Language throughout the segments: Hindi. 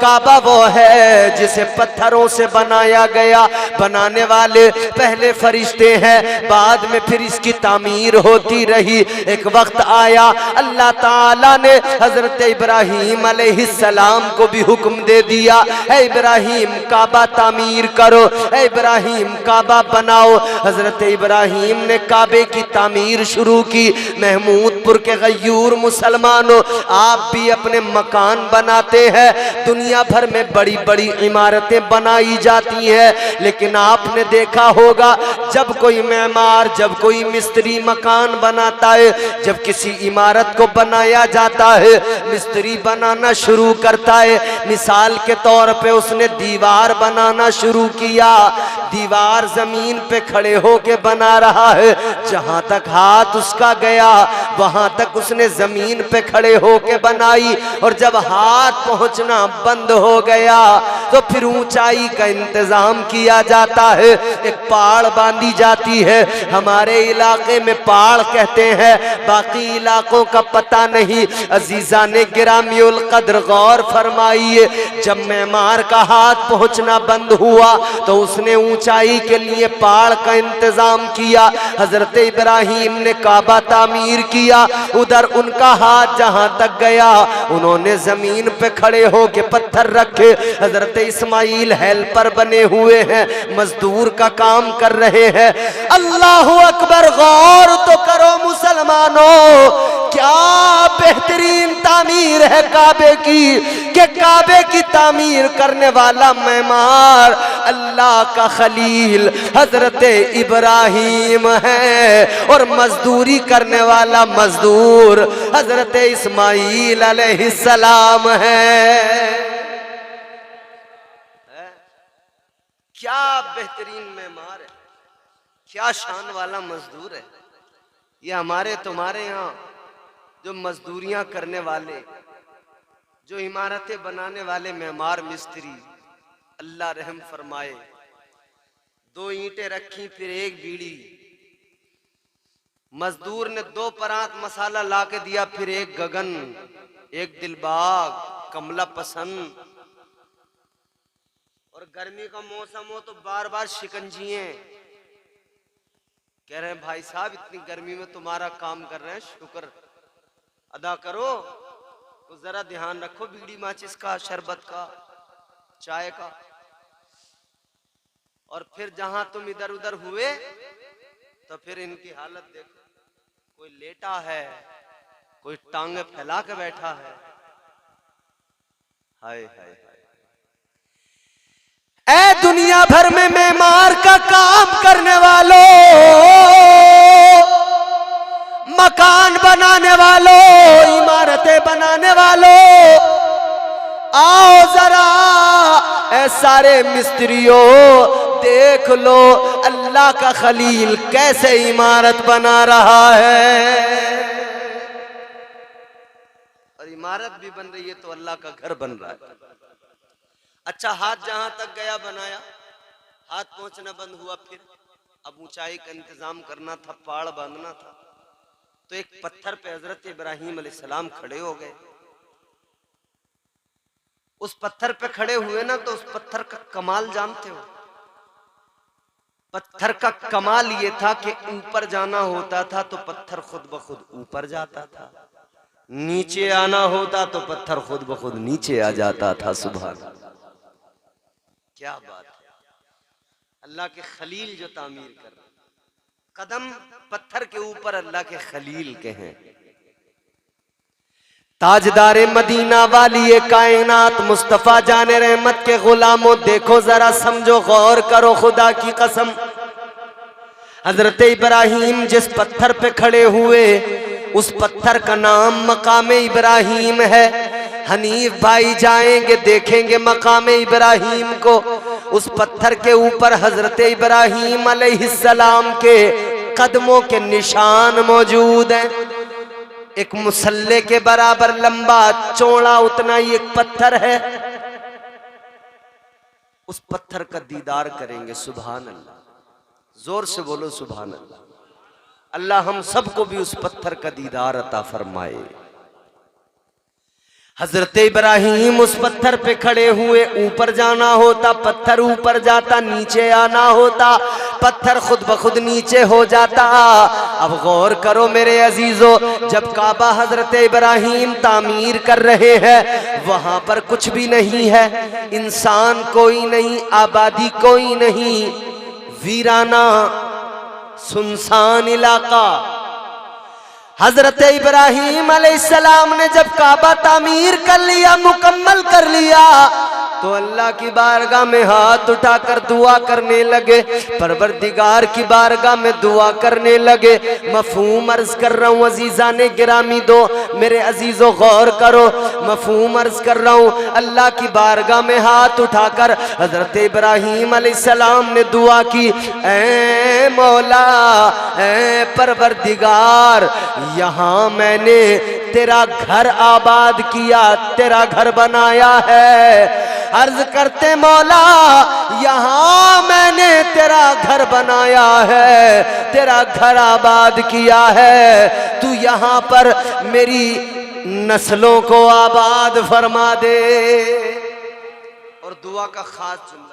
काबा वो है जिसे पत्थरों से बनाया गया। बनाने वाले पहले फरिश्ते हैं, बाद में फिर इसकी तामीर होती रही। एक वक्त आया अल्लाह ताला ने हजरत इब्राहीम अलैहिस्सलाम को भी हुक्म दे दिया, ऐ इब्राहीम काबा तामीर करो, ऐ इब्राहीम काबा बनाओ। हजरत इब्राहीम ने काबे की तामीर शुरू की। महमूदपुर के गयूर मुसलमानों, आप भी अपने मकान बनाते हैं, दुनिया भर में बड़ी बड़ी इमारतें बनाई जाती हैं, लेकिन आपने देखा होगा जब कोई मेमार, जब कोई मिस्त्री मकान बनाता है, जब किसी इमारत को बनाया जाता है, मिस्त्री बनाना शुरू करता है। मिसाल के तौर पे उसने दीवार बनाना शुरू किया, दीवार जमीन पे खड़े होके बना रहा है, जहां तक हाथ उसका गया वहां तक उसने जमीन पे खड़े होके बनाई, और जब हाथ पहुंचना बंद हो गया तो फिर ऊंचाई का इंतजाम किया जाता है, एक पहाड़ बांधी जाती है। हमारे इलाके में पहाड़ कहते हैं, बाकी इलाकों का पता नहीं। अजीजा ने गिरामियुल कद्र गौर फरमाइए, जब मेमार का हाथ पहुंचना बंद हुआ तो उसने ऊंचाई के लिए पहाड़ का इंतजाम किया। हजरत इब्राहीम ने काबा तामीर किया, उधर उनका हाथ जहां तक गया उन्होंने जमीन पे खड़े होके पत्थर रखे। हजरत इस्माइल हेल्पर बने हुए हैं, मजदूर का काम कर रहे हैं। अल्लाहु अकबर, गौर तो करो मुसलमानों, क्या बेहतरीन तामीर है काबे की, कि काबे की तामीर करने वाला मेमार अल्लाह का खलील हजरत इब्राहीम है, और मजदूरी करने वाला मजदूर हजरत इस्माइल अलैहिस्सलाम है। क्या बेहतरीन मेमार है, क्या शान वाला मजदूर है। ये हमारे तुम्हारे यहाँ जो मजदूरियां करने वाले, जो इमारतें बनाने वाले मेमार मिस्त्री, अल्लाह रहम फरमाए, 2 ईंटें रखी फिर 1 बीड़ी, मजदूर ने 2 परात मसाला ला के दिया, फिर 1 गगन, 1 दिलबाग, कमला पसंद, और गर्मी का मौसम हो तो बार बार शिकंजिए। कह रहे हैं भाई साहब इतनी गर्मी में तुम्हारा काम कर रहे हैं, शुक्र अदा करो, तो जरा ध्यान रखो बीड़ी माचिस का, शरबत का, चाय का। और फिर जहां तुम इधर उधर हुए तो फिर इनकी हालत देखो, कोई लेटा है, कोई टांगे फैला के बैठा है। हाय हाय हाय। ऐ दुनिया भर में मेमार का काम करने वालों, मकान बनाने वालों, इमारतें बनाने वालों, आओ जरा ऐ सारे मिस्त्रियों, देख लो अल्लाह का खलील कैसे इमारत बना रहा है। और इमारत भी बन रही है तो अल्लाह का घर बन रहा है। अच्छा, हाथ जहां तक गया बनाया, हाथ पहुंचना बंद हुआ, फिर अब ऊंचाई का इंतजाम करना था, पहाड़ बांधना था, तो एक पत्थर पे हजरत इब्राहीम अलैहिस्सलाम खड़े हो गए। उस पत्थर पे खड़े हुए ना, तो उस पत्थर का कमाल जानते हो? पत्थर का कमाल ये था कि ऊपर जाना होता था तो पत्थर खुद ब खुद ऊपर जाता था, नीचे आना होता तो पत्थर खुद ब खुद नीचे आ जाता था। सुभान अल्लाह, क्या बात है। अल्लाह के खलील जो तामीर कर रहे, कदम पत्थर के ऊपर अल्लाह के खलील के हैं। ताजदारे मदीना वाली कायनात मुस्तफा जाने रहमत के गुलामों, देखो जरा, समझो, गौर करो, खुदा की कसम, हजरत इब्राहीम जिस पत्थर पे खड़े हुए उस पत्थर का नाम मकाम इब्राहीम है। हनीफ भाई जाएंगे, देखेंगे मकाम इब्राहीम को। उस पत्थर के ऊपर हजरत इब्राहीम अलैहिस्सलाम के कदमों के निशान मौजूद हैं। एक मुसल्ले के बराबर लंबा चौड़ा उतना ही एक पत्थर है। उस पत्थर का दीदार करेंगे। सुभान अल्लाह, जोर से बोलो सुभान अल्लाह। अल्लाह हम सबको भी उस पत्थर का दीदार अता फरमाए। हजरत इब्राहिम उस पत्थर पे खड़े हुए, ऊपर जाना होता पत्थर ऊपर जाता, नीचे आना होता पत्थर खुद ब खुद नीचे हो जाता। अब गौर करो मेरे अजीजों, जब काबा हजरत इब्राहिम तामीर कर रहे हैं वहां पर कुछ भी नहीं है, इंसान कोई नहीं, आबादी कोई नहीं, वीराना सुनसान इलाका। हजरत इब्राहिम अलैहिस्सलाम ने जब काबा तामीर कर लिया, मुकम्मल कर लिया, तो अल्लाह की बारगाह में हाथ उठाकर दुआ करने लगे, परवरदिगार की बारगाह में दुआ करने लगे। मफहूम अर्ज कर रहा हूँ अजीजा ने गिरामी दो, मेरे अजीजों गौर करो, मफहूम अर्ज कर रहा हूँ। अल्लाह की बारगाह में हाथ उठाकर हजरत इब्राहिम अलैहिस्सलाम ने दुआ की, ऐ मौला, ऐ परवरदिगार, यहाँ मैंने तेरा घर आबाद किया, तेरा घर बनाया है। अर्ज करते मौला, यहाँ मैंने तेरा घर बनाया है, तेरा घर आबाद किया है, तू यहाँ पर मेरी नस्लों को आबाद फरमा दे। और दुआ का खास जुमला,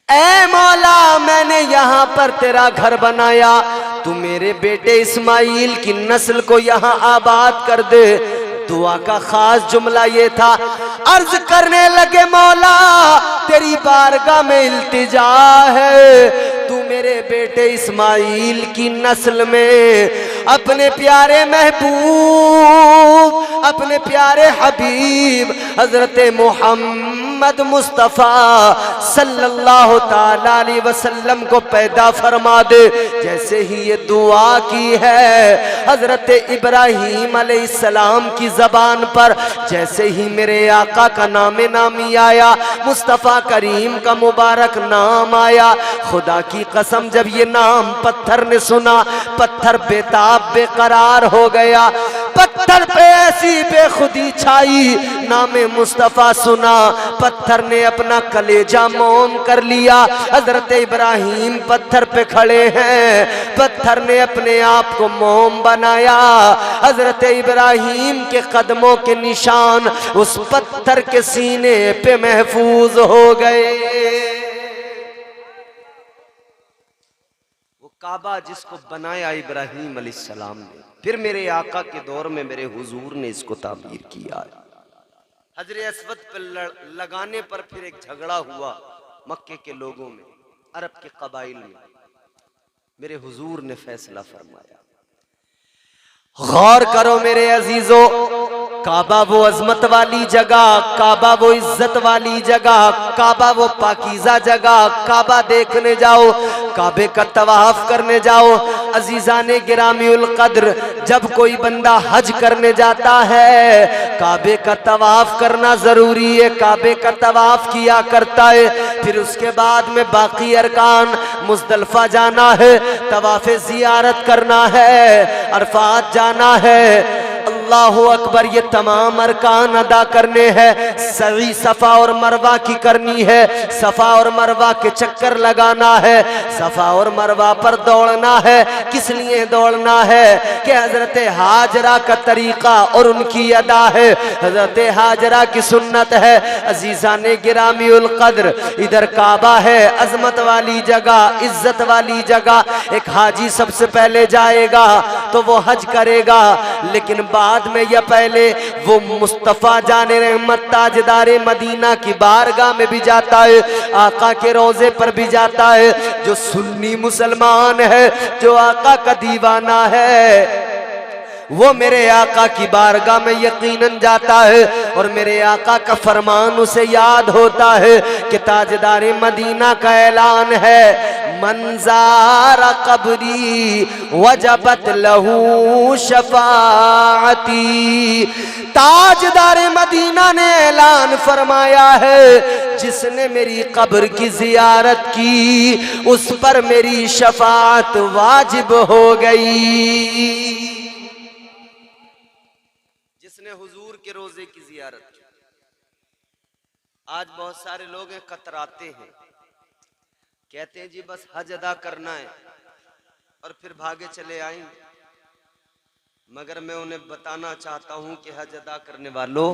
ऐ मौला, मैंने यहाँ पर तेरा घर बनाया, तू मेरे बेटे इस्माइल की नस्ल को यहाँ आबाद कर दे। दुआ का खास जुमला ये था, अर्ज करने लगे मौला तेरी बारगाह में इल्तिजा है, तू मेरे बेटे इस्माइल की नस्ल में अपने प्यारे महबूब, अपने प्यारे हबीब हजरत मोहम्मद मुस्तफ़ा सल्लल्लाहु ताला अलैहि वसल्लम को पैदा फरमा दे। जैसे ही ये दुआ की है हजरत इब्राहिम अलैहिस्सलाम की जबान पर, जैसे ही मेरे आका का नाम नामी आया, मुस्तफ़ा करीम का मुबारक नाम आया, खुदा की कसम जब ये नाम पत्थर ने सुना, पत्थर बेताब बेकरार हो गया, पत्थर पे ऐसी बेखुदी छाई, नाम मुस्तफ़ा सुना, पत्थर ने अपना कलेजा मौन कर लिया। हजरत इब्राहिम पत्थर पे खड़े हैं, पत्थर ने अपने आप को मोम बनाया। हजरत इब्राहिम के कदमों के निशान उस पत्थर के सीने पे महफूज हो गए। वो काबा जिसको बनाया इब्राहिम अलैहिस्सलाम ने, फिर मेरे आका के दौर में मेरे हुजूर ने इसको तामीर किया। हजरे अस्वद पर लगाने पर फिर एक झगड़ा हुआ मक्के के लोगों में, अरब के कबाइल में, मेरे हुजूर ने फैसला फरमाया। गौर करो मेरे अजीजों, काबा वो अजमत वाली जगह, काबा वो इज्जत वाली जगह, काबा वो पाकीज़ा जगह, काबा देखने जाओ, काबे का तवाफ करने जाओ। अजीजाने गिरामी उल कद्र, जब कोई बंदा हज करने जाता है काबे का तवाफ करना जरूरी है, काबे का तवाफ किया करता है। फिर उसके बाद में बाकी अरकान, मुज़दलिफा जाना है, तवाफ ज़ियारत करना है, अरफात जाना है, अल्लाहु अकबर, ये तमाम अरकान अदा करने हैं। सही सफ़ा और मरवा की करनी है, सफ़ा और मरवा के चक्कर लगाना है, सफ़ा और मरवा पर दौड़ना है। किस लिए दौड़ना है कि हजरत हाजरा का तरीका और उनकी अदा है, हजरत हाजरा की सुन्नत है। अजीज़ाने गिरामी उल कद्र, इधर काबा है, अजमत वाली जगह, इज्जत वाली जगह। एक हाजी सबसे पहले जाएगा तो वो हज करेगा, लेकिन बाद में या पहले वो मुस्तफ़ा जाने रहमत ताजदारे मदीना की बारगाह में भी जाता है, आका के रोजे पर भी जाता है। जो सुन्नी मुसलमान है, जो आका का दीवाना है, वो मेरे आका की बारगाह में यकीनन जाता है और मेरे आका का फरमान उसे याद होता है कि ताजदारे मदीना का ऐलान है, मंजारा कब्री वजबत लहू शफाअती। ताजदारे मदीना ने ऐलान फरमाया है, जिसने मेरी कब्र की जियारत की उस पर मेरी शफाअत वाजिब हो गई। जिसने हुजूर के रोजे की जियारत की। आज बहुत सारे लोग कतराते हैं, कहते हैं जी बस हज अदा करना है और फिर भागे चले आएंगे। मगर मैं उन्हें बताना चाहता हूं कि हज अदा करने वालों,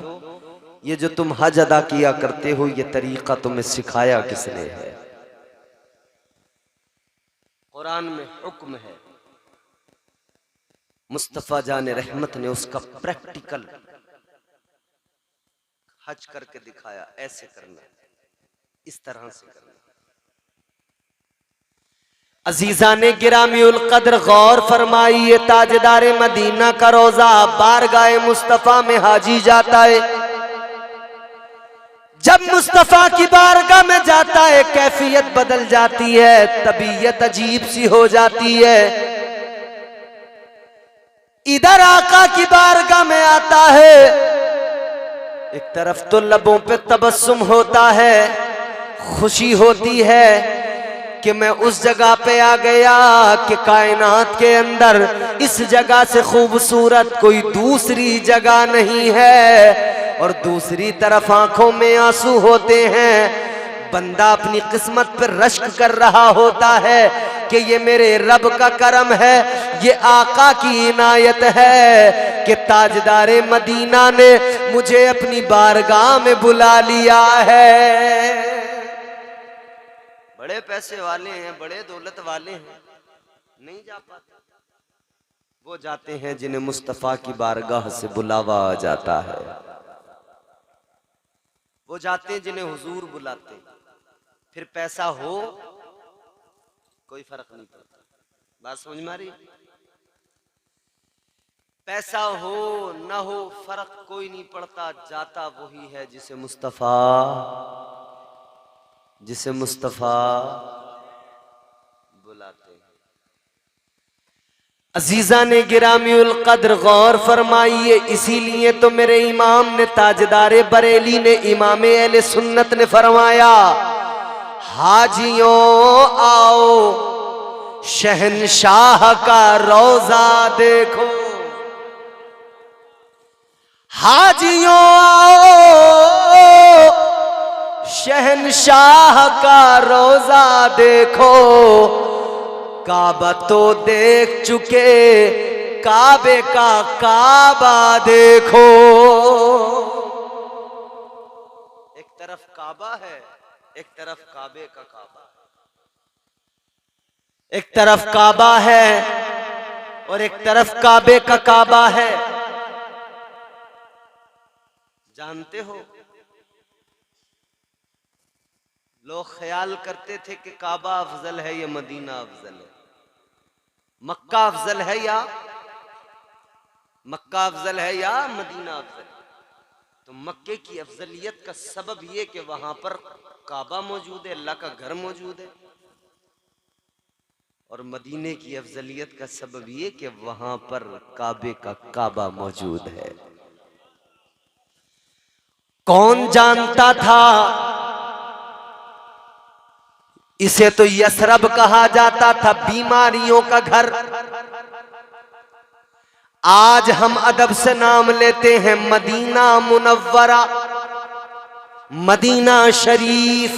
ये जो तुम हज अदा किया करते हो, ये तरीका तुम्हें सिखाया किसने है? कुरान में हुक्म है, मुस्तफा जान रहमत ने उसका प्रैक्टिकल हज करके दिखाया। ऐसे करना, इस तरह से करना। अजीजाने गिरामीउल कद्र गौर फरमाइए, ताजदारे मदीना का रोजा बारगाह मुस्तफा में हाजी जाता है। जब मुस्तफा की बारगाह में जाता है, कैफियत बदल जाती है, तबीयत अजीब सी हो जाती है। इधर आका की बारगाह में आता है, एक तरफ तो लबों पे तबस्सुम होता है, खुशी होती है कि मैं उस जगह पे आ गया कि कायनात के अंदर इस जगह से खूबसूरत कोई दूसरी जगह नहीं है। और दूसरी तरफ आंखों में आंसू होते हैं, बंदा अपनी किस्मत पर रश्क कर रहा होता है कि ये मेरे रब का करम है, ये आका की इनायत है कि ताजदारे मदीना ने मुझे अपनी बारगाह में बुला लिया है। बड़े पैसे वाले हैं, बड़े दौलत वाले हैं, नहीं जा पाते। वो जाते हैं जिन्हें मुस्तफा की बारगाह से बुलावा आ जाता है। वो जाते हैं जिन्हें हुजूर बुलाते। फिर पैसा हो कोई फर्क नहीं पड़ता। बात समझ में आ रही? पैसा हो ना हो फर्क कोई नहीं पड़ता, जाता वही है जिसे मुस्तफा बुलाते हैं। अजीजा ने गिरामीउल कद्र गौर फरमाइए, इसीलिए तो मेरे इमाम ने ताजदारे बरेली ने, इमाम अहले सुन्नत ने फरमाया, हाजियों आओ शहनशाह का रोजा देखो। हाजियों आओ शहनशाह का रोजा देखो। काबा तो देख चुके, काबे का काबा देखो। एक तरफ काबा है, एक तरफ काबे का काबा। एक तरफ काबा है और एक तरफ काबे का काबा है। जानते हो, लोग ख्याल करते थे कि काबा अफजल है या मदीना अफजल है, मक्का अफजल है या मदीना अफजल। तो मक्के की अफजलियत का सबब यह कि वहां पर काबा मौजूद है, अल्लाह का घर मौजूद है। और मदीने की अफजलियत का सबब यह कि वहां पर काबे का काबा मौजूद है। कौन जानता था? इसे तो यसरब कहा जाता था, बीमारियों का घर। आज हम अदब से नाम लेते हैं मदीना मुनव्वरा, मदीना शरीफ।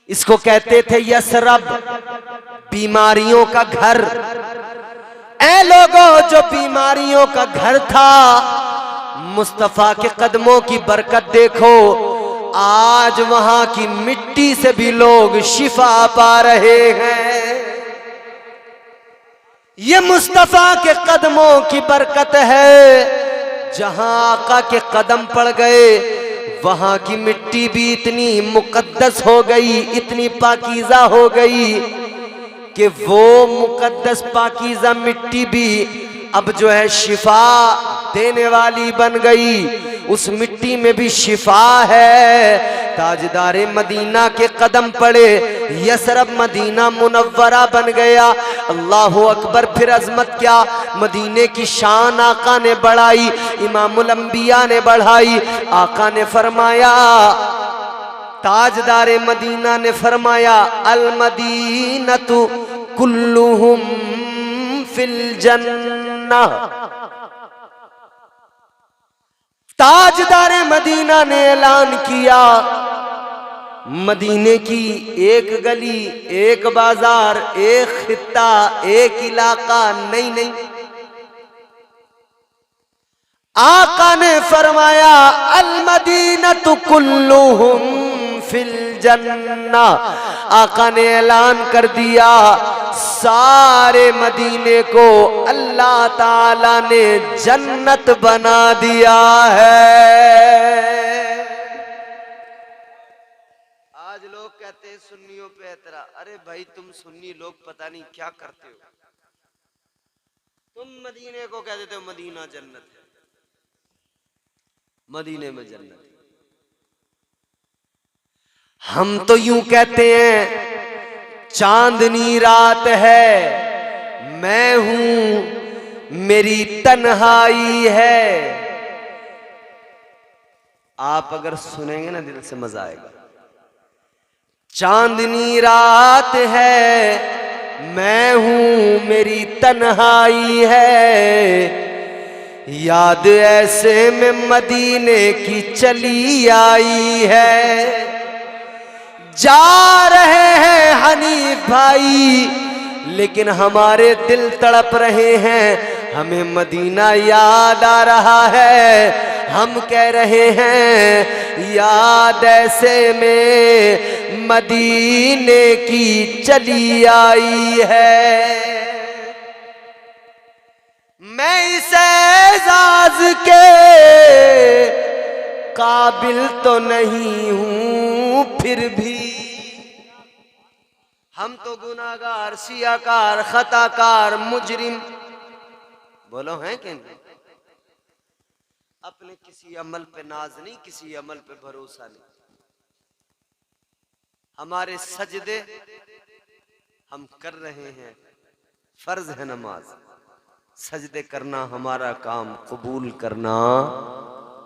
इसको कहते थे यसरब, बीमारियों का घर। ऐ लोगों, जो बीमारियों का घर था, मुस्तफा के कदमों की बरकत देखो, आज वहां की मिट्टी से भी लोग शिफा पा रहे हैं। ये मुस्तफा के कदमों की बरकत है। जहां आका के कदम पड़ गए, वहां की मिट्टी भी इतनी मुकद्दस हो गई, इतनी पाकीज़ा हो गई कि वो मुकद्दस पाकीज़ा मिट्टी भी अब जो है शिफा देने वाली बन गई। उस मिट्टी में भी शिफा है। ताजदारे मदीना के कदम पड़े, यसरब मदीना मुनव्वरा बन गया। अल्लाहु अकबर। फिर अजमत क्या, मदीने की शान आका ने बढ़ाई, इमामुल अंबिया ने बढ़ाई। आका ने फरमाया, ताजदारे मदीना ने फरमाया, अल मदीनतु कुल्लुहुम फिल जन्नह। ताजदारे मदीना ने ऐलान किया, मदीने की एक गली, एक बाजार, एक खित्ता, एक इलाका नहीं, आका ने फरमाया अल मदीनतु कुल्लुहुम फिल जन्ना। आका ने ऐलान कर दिया सारे मदीने को अल्लाह ताला ने जन्नत बना दिया है। आज लोग कहते हैं सुन्नियों पे एतरा, अरे भाई तुम सुन्नी लोग पता नहीं क्या करते हो, तुम मदीने को कह देते हो मदीना जन्नत है, मदीने में जन्नत है। हम तो यूं कहते हैं चांदनी रात है, मैं हूं मेरी तन्हाई है। आप अगर सुनेंगे ना दिल से मजा आएगा। चांदनी रात है, मैं हूं मेरी तन्हाई है, याद ऐसे में मदीने की चली आई है। जा रहे हैं हनीफ भाई लेकिन हमारे दिल तड़प रहे हैं, हमें मदीना याद आ रहा है। हम कह रहे हैं याद ऐसे में मदीने की चली आई है। मैं इस एजाज के काबिल तो नहीं हूं, फिर भी हम तो गुनाहगार, सियाकार, खताकार, मुजरिम, बोलो हैं कि नहीं? अपने किसी अमल पे नाज नहीं, किसी अमल पे भरोसा नहीं। हमारे सजदे हम कर रहे हैं, फर्ज है नमाज, सजदे करना हमारा काम, कबूल करना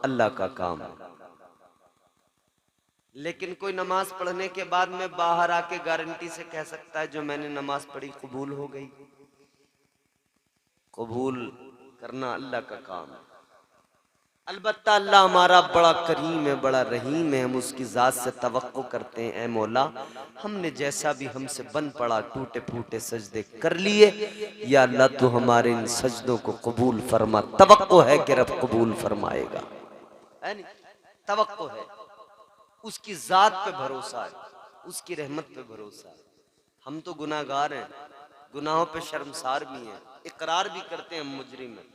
अल्लाह का काम है। लेकिन कोई नमाज पढ़ने के बाद में बाहर आके गारंटी से कह सकता है जो मैंने नमाज पढ़ी कबूल हो गई? कबूल करना अल्लाह का काम है। अलबत्ता अल्लाह हमारा बड़ा करीम है, बड़ा रहीम है। हम उसकी ज़ात से तवक्को करते हैं, ऐ मौला हमने जैसा भी हमसे बन पड़ा, टूटे फूटे सजदे कर लिए, या अल्लाह तू हमारे इन सजदों को कबूल फरमा। तवक्को है कि रब कबूल फरमाएगा, है नहीं? तवक्को है, उसकी ज़ात पे भरोसा है, उसकी रहमत पे भरोसा है। हम तो गुनाहगार हैं, गुनाहों पे शर्मसार भी हैं, इकरार भी करते हैं हम मुजरिम हैं,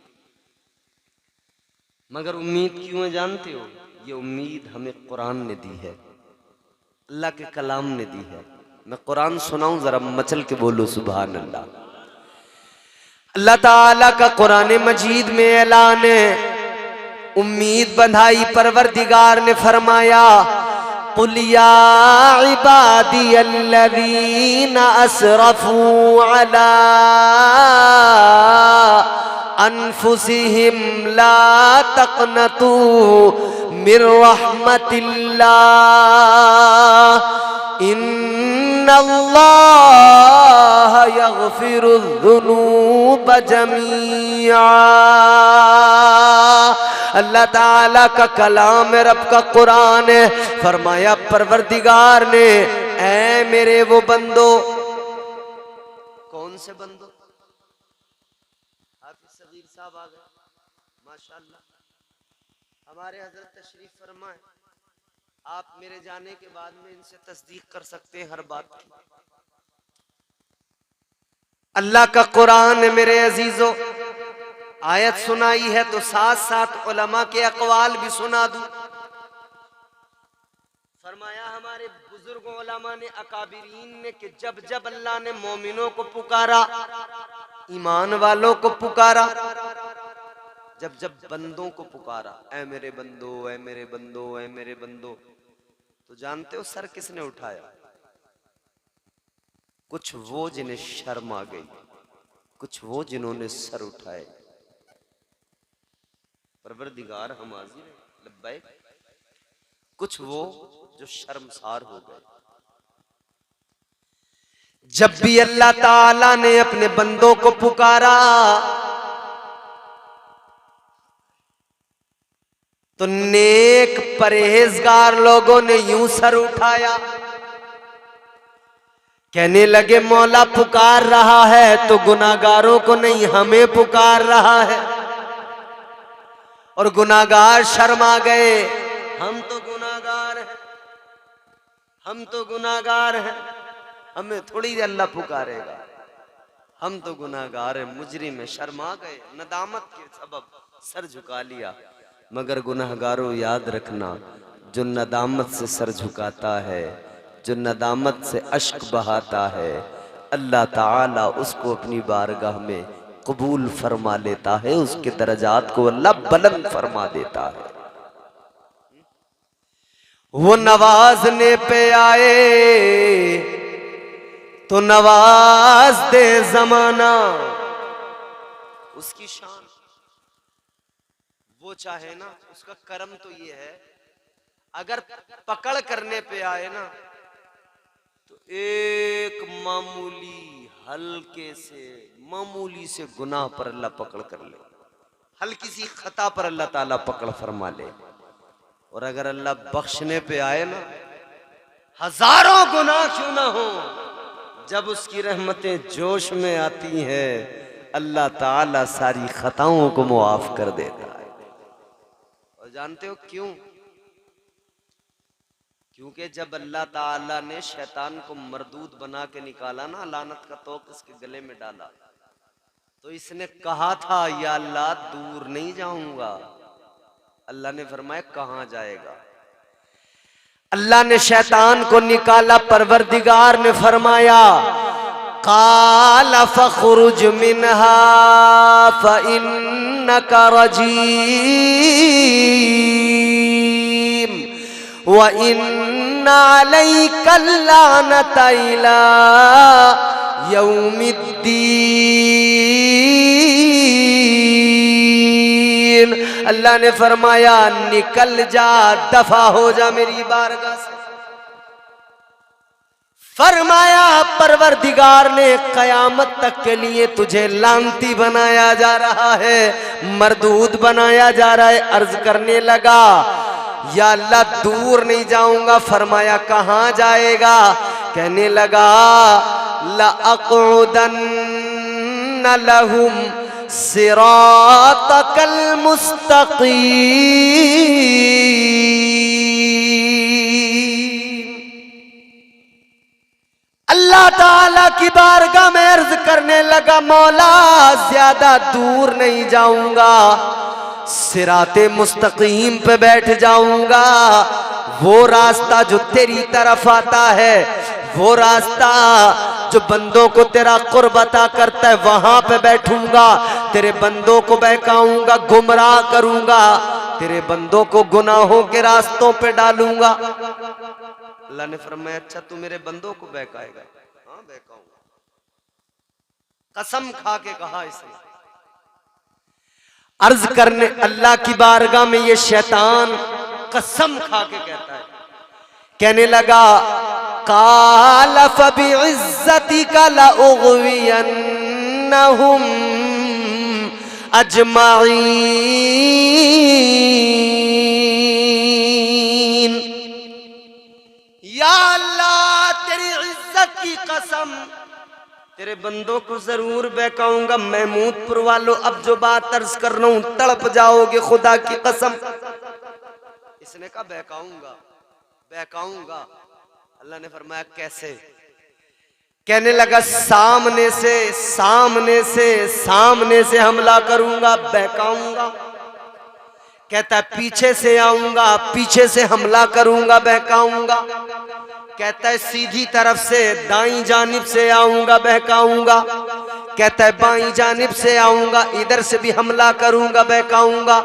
मगर उम्मीद क्यों है जानते हो? ये उम्मीद हमें कुरान ने दी है, अल्लाह के कलाम ने दी है। मैं कुरान सुनाऊं जरा, मचल के बोलो सुभान अल्लाह। अल्लाह ताला का कुरान मजीद में ऐलान है, उम्मीद बंधाई परवरदिगार ने फरमाया कुल या इबादी अल्लज़ीना असरफू अला अनफुसिहिम ला तक़नतू मिर रहमतिल्लाह इन्नल्लाह यग़फिरुज़्ज़ुनूब जमीआ। अल्लाह ताला का कलाम है, रब का कुरान है। फरमाया परवरदिगार ने, ऐ मेरे वो बंदो, कौन से बंदो? हाफिज सगीर साहब आ गए, माशाअल्लाह। हमारे हजरत तशरीफ फरमाए, आप मेरे जाने के बाद में इनसे तस्दीक कर सकते हैं हर बात की। अल्लाह का कुरान है मेरे अजीजों, आयत सुनाई है तो साथ साथ उलमा के अकवाल भी सुना दूं। फरमाया हमारे बुजुर्गों उलमा ने, अकाबिरीन ने, कि जब जब अल्लाह ने मोमिनों को पुकारा, ईमान वालों को पुकारा, जब जब बंदों को पुकारा, ऐ मेरे बंदो, ऐ मेरे बंदो, ऐ मेरे बंदो, तो जानते हो सर किसने उठाया? कुछ वो जिन्हें शर्म आ गई, कुछ वो जिन्होंने सर उठाए। परवरदिगार हम हाजिर हैं, लब्बैक। कुछ वो जो शर्मसार हो गए। जब भी अल्लाह ताला ने अपने बंदों को पुकारा तो नेक परहेजगार लोगों ने यूं सर उठाया, कहने लगे मौला पुकार रहा है तो गुनाहगारों को नहीं हमें पुकार रहा है। और गुनाहगार शर्मा गए, हम तो गुनाहगार हैं, हम तो गुनाहगार हैं, हमें थोड़ी अल्लाह पुकारेगा, हम तो गुनाहगार हैं। मुजरिम शर्मा गए, नदामत के सबब सर झुका लिया। मगर गुनाहगारों याद रखना, जो नदामत से सर झुकाता है, जो नदामत से अश्क बहाता है, अल्लाह ताला उसको अपनी बारगाह में कबूल फरमा लेता है, उसके दर्जात को अल्लाह बुलंद फरमा देता है। वो नवाजने पे आए तो नवाज दे जमाना, उसकी शान। वो चाहे ना, उसका कर्म तो ये है, अगर पकड़ करने पे आए ना तो एक मामूली से गुनाह पर अल्लाह पकड़ कर ले, हल्की सी खता पर अल्लाह ताला पकड़ फरमा ले। और अगर अल्लाह बख्शने पे आए ना, हजारों गुनाह क्यों ना हो, जब उसकी रहमतें जोश में आती हैं, अल्लाह ताला सारी खताओं को मुआफ कर देता है। और जानते हो क्यों? क्योंकि जब अल्लाह ताला ने शैतान को मरदूद बना के निकाला ना, लानत का तोक इसके गले में डाला, तो इसने कहा था या अल्लाह दूर नहीं जाऊंगा। अल्लाह ने फरमाया कहां जाएगा? अल्लाह ने शैतान को निकाला, परवरदिगार ने फरमाया काला फखरुज मिनहा फइन्नका रजीम व इन्ना अलैका लानता इला यौमिद्दीन। अल्लाह ने फरमाया निकल जा, दफा हो जा मेरी बारगाह से। फरमाया परवरदिगार ने कयामत तक के लिए तुझे लानती बनाया जा रहा है, मरदूद बनाया जा रहा है। अर्ज करने लगा या अल्लाह दूर नहीं जाऊंगा। फरमाया कहां जाएगा? कहने लगा लअक़उदन्न लहुम सिरातकल मुस्तक़ीम। अल्लाह ताला की बारगाह में अर्ज करने लगा मौला ज्यादा दूर नहीं जाऊंगा, सिराते मुस्तकीम पे बैठ जाऊंगा। वो रास्ता जो तेरी तरफ आता है, वो रास्ता जो बंदों को तेरा कुर्ब अता करता है, वहां पे बैठूंगा। तेरे बंदों को बहकाऊंगा, गुमराह करूंगा, तेरे बंदों को गुनाहों के रास्तों पे डालूंगा। अल्लाह ने फरमाया अच्छा तू मेरे बंदों को बहकाएगा? हाँ बहकाऊंगा। कसम खा के कहा इसने। अर्ज करने अल्लाह की बारगाह में ये शैतान कसम खा के कहता है, कहने लगा काला फबिइज्जतिका लउग़वियन्नहुम अजमाइन। या अल्लाह तेरी इज्जत की कसम, तेरे बंदों को जरूर बहकाऊंगा। महमूदपुर वालों अब जो बात अर्ज कर रहा हूं तड़प जाओगे, खुदा की कसम। इसने कहा बहकाऊंगा बहकाऊंगा। अल्लाह ने फरमाया कैसे? कहने लगा सामने से हमला करूंगा, बहकाऊंगा। कहता है पीछे से आऊंगा, पीछे से हमला करूंगा, बहकाऊंगा। कहता है सीधी तरफ से दाईं जानिब से आऊंगा, बहकाऊंगा। कहता है बाईं जानिब से आऊंगा, इधर से भी हमला करूंगा, बहकाऊंगा।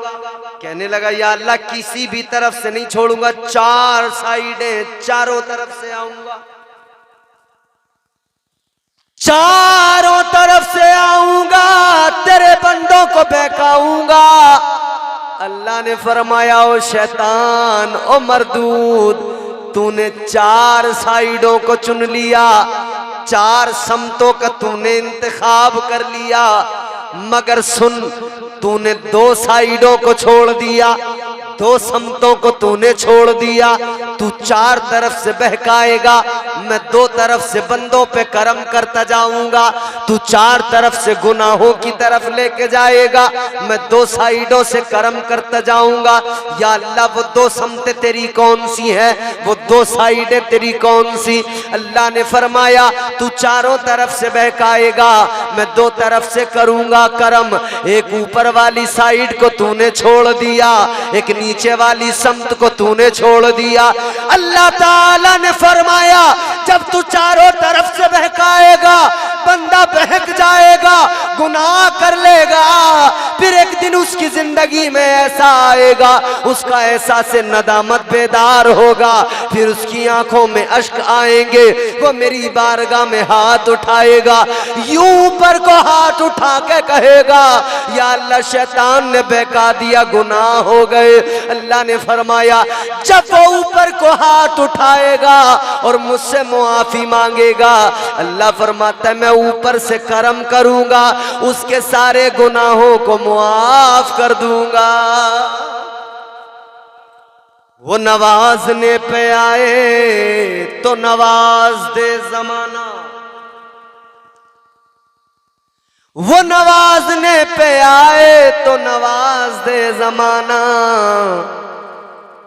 कहने लगा या अल्लाह किसी भी तरफ से नहीं छोड़ूंगा, चार साइडें, चारों तरफ से आऊंगा, चारों तरफ से आऊंगा, तेरे बंदों को बहकाऊंगा। अल्लाह ने फरमाया ओ शैतान, ओ मरदूद, तूने चार साइडों को चुन लिया, चार समतों का तूने इंतखाब कर लिया, मगर सुन तूने दो साइडों को छोड़ दिया, दो समतों को तूने छोड़ दिया। तू चार तरफ से बहकाएगा, मैं दो तरफ से बंदों पे करम करता जाऊंगा। तू चार तरफ से गुनाहों की तरफ लेके जाएगा, मैं दो साइडों से करम करता जाऊंगा। या अल्लाह वो दो समतें तेरी कौन सी है, वो दो साइडें तेरी कौन सी? अल्लाह ने फरमाया तू चारों तरफ से बहकाएगा, मैं दो तरफ से करूंगा करम। एक ऊपर वाली साइड को तूने छोड़ दिया, एक नीचे वाली समत को तूने छोड़ दिया। अल्लाह ताला ने फरमाया जब तू चारों तरफ से बहकाएगा, बंदा बहक जाएगा, गुनाह कर लेगा, फिर एक दिन उसकी जिंदगी में ऐसा आएगा, उसका एहसास नदामत बेदार होगा, फिर उसकी आंखों में अश्क आएंगे, वो मेरी बारगाह में हाथ उठाएगा, यूं ऊपर को हाथ उठा के कहेगा या अल्लाह शैतान ने बहका दिया, गुनाह हो गए। अल्लाह ने फरमाया जब वो ऊपर को हाथ उठाएगा और मुझसे मुआफी मांगेगा, अल्लाह फरमाता है मैं ऊपर से करम करूंगा, उसके सारे गुनाहों को मुआफ कर दूंगा। वो नवाजने पे आए तो नवाज दे जमाना, वो नवाजने पे आए तो नवाज दे जमाना,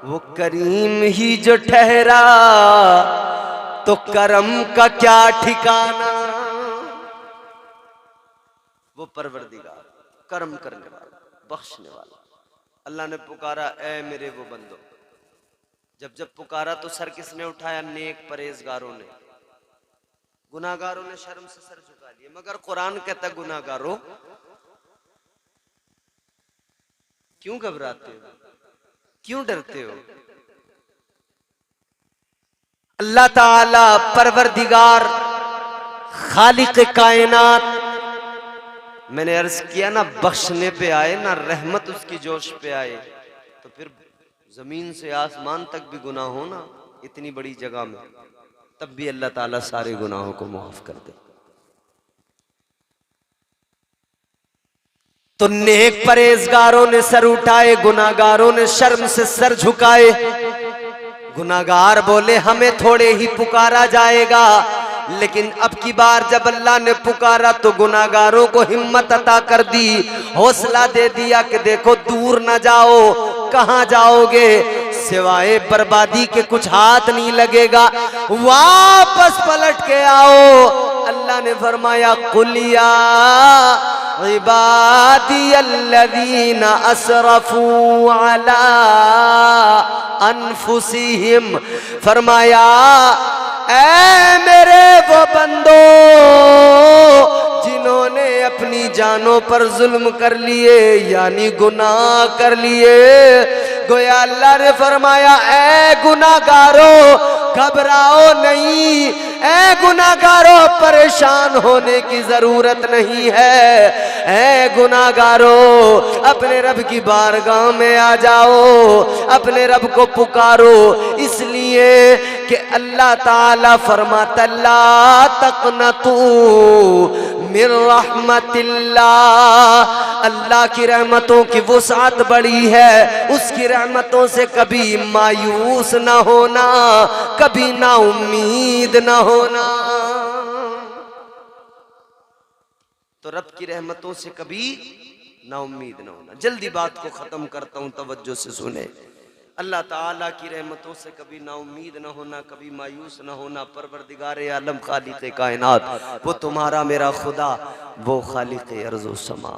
वो करीम ही जो ठहरा तो करम का क्या ठिकाना। वो परवरदिगार करम करने वाला, बख्शने वाला। अल्लाह ने पुकारा ऐ मेरे वो बंदो, जब जब पुकारा तो सर किसने उठाया? नेक परहेजगारों ने। गुनाहगारों ने शर्म से सर झुका लिए, मगर कुरान कहता गुनाहगारों क्यों घबराते हो, क्यों डरते हो? अल्लाह ताला परवरदिगार खालिक कायनात, मैंने अर्ज किया ना बख्शने पे आए ना रहमत उसकी जोश पे आए, तो फिर जमीन से आसमान तक भी गुनाह हो ना इतनी बड़ी जगह में, तब भी अल्लाह ताला सारे गुनाहों को माफ कर दे। तो नेक परहेजगारों ने सर उठाए, गुनाहगारों ने शर्म से सर झुकाए। गुनाहगार बोले हमें थोड़े ही पुकारा जाएगा, लेकिन अब की बार जब अल्लाह ने पुकारा तो गुनाहगारों को हिम्मत अता कर दी, हौसला दे दिया कि देखो दूर न जाओ, कहां जाओगे, सिवाय बर्बादी के कुछ हाथ नहीं लगेगा, वापस पलट के आओ। अल्लाह ने फरमाया कुलिया इबादी अल्लज़ीना असरफू अला अनफुसिहिम, फरमाया ऐ मेरे वो बंदो जिन्होंने अपनी जानों पर जुल्म कर लिए, यानी गुनाह कर लिए। गोया अल्लाह ने फरमाया ऐ गुनाहगारों घबराओ नहीं, ऐ गुनाहगारों परेशान होने की जरूरत नहीं है, ऐ गुनाहगारों अपने रब की बारगाह में आ जाओ, अपने रब को पुकारो, इसलिए कि अल्लाह ताला फरमाता ला तक़नतू मिर रहमतिल्लाह, अल्लाह की रहमतों की वुसअत बड़ी है, उसकी रहमतों से कभी मायूस ना होना, कभी ना उम्मीद ना होना। तो रब की रहमतों से कभी ना उम्मीद ना होना। जल्दी बात को खत्म करता हूं, तवज्जो से सुने। अल्लाह ताला की रहमतों से कभी ना उम्मीद ना होना, कभी मायूस ना होना। परवरदिगार आलम खालिक कायनात, वो तुम्हारा मेरा खुदा, वो खालिक अर्ज़ व समा,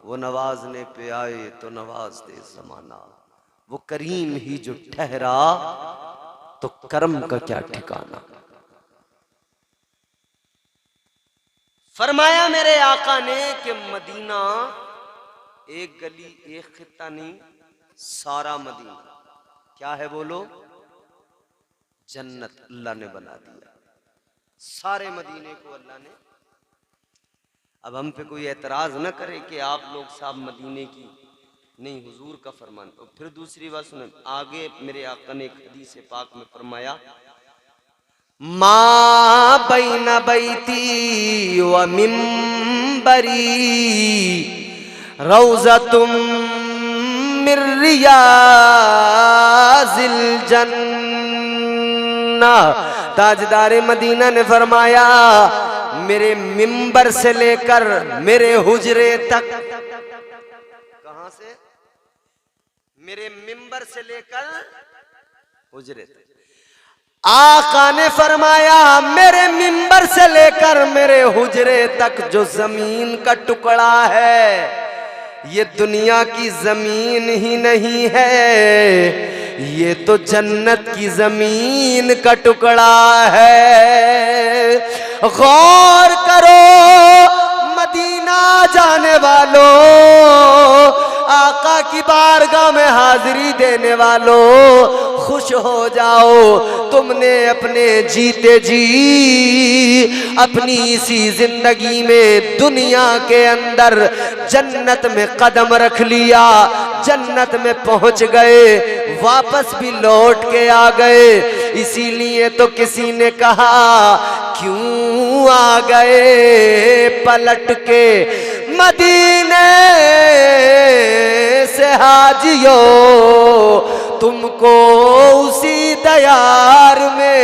वो नवाजने पे आए तो नवाज दे जमाना, वो करीम ही जो ठहरा तो करम का क्या ठिकाना। फरमाया मेरे आका ने कि मदीना एक गली एक खित्ता नहीं, सारा मदीना क्या है बोलो? जन्नत अल्लाह ने बना दिया, सारे मदीने को अल्लाह ने। अब हम पे कोई एतराज न करे कि आप लोग साहब मदीने की नहीं, हुजूर का फरमान। और फिर दूसरी बात सुने, आगे मेरे आका ने एक हदीस पाक में फरमाया मा बैना बैती व मिंबरी रौज़तुम मिर रियाज़िल जन्नह, सुन्ना। ताजदार मदीना ने फरमाया मेरे मिंबर से लेकर मेरे हुजरे तक, कहां से? मेरे मिंबर से लेकर हुजरे तक। आका ने फरमाया मेरे मिंबर से लेकर मेरे हुजरे तक जो जमीन का टुकड़ा है, ये दुनिया की जमीन ही नहीं है, ये तो जन्नत की जमीन का टुकड़ा है। गौर करो मदीना जाने वालों, आका की बारगाह में हाजिरी देने वालों, खुश हो जाओ, तुमने अपने जीते जी अपनी इसी जिंदगी में दुनिया के अंदर जन्नत में कदम रख लिया, जन्नत में पहुंच गए, वापस भी लौट के आ गए। इसीलिए तो किसी ने कहा क्यों आ गए पलट के मदीने से हाजियो, तुमको उसी दयार में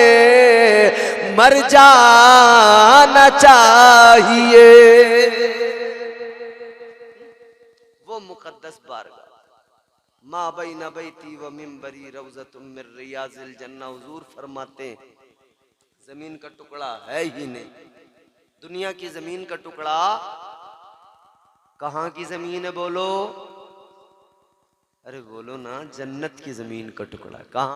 मर जाना चाहिए। वो मुकद्दस बारगाह मा बैना बैती व मिंबरी रौज़तुम मिन रियाज़िल जन्नह, हुजूर फरमाते जमीन का टुकड़ा है ही नहीं। दुनिया की जमीन का टुकड़ा कहाँ की जमीन है बोलो? अरे बोलो ना, जन्नत की जमीन का टुकड़ा कहाँ?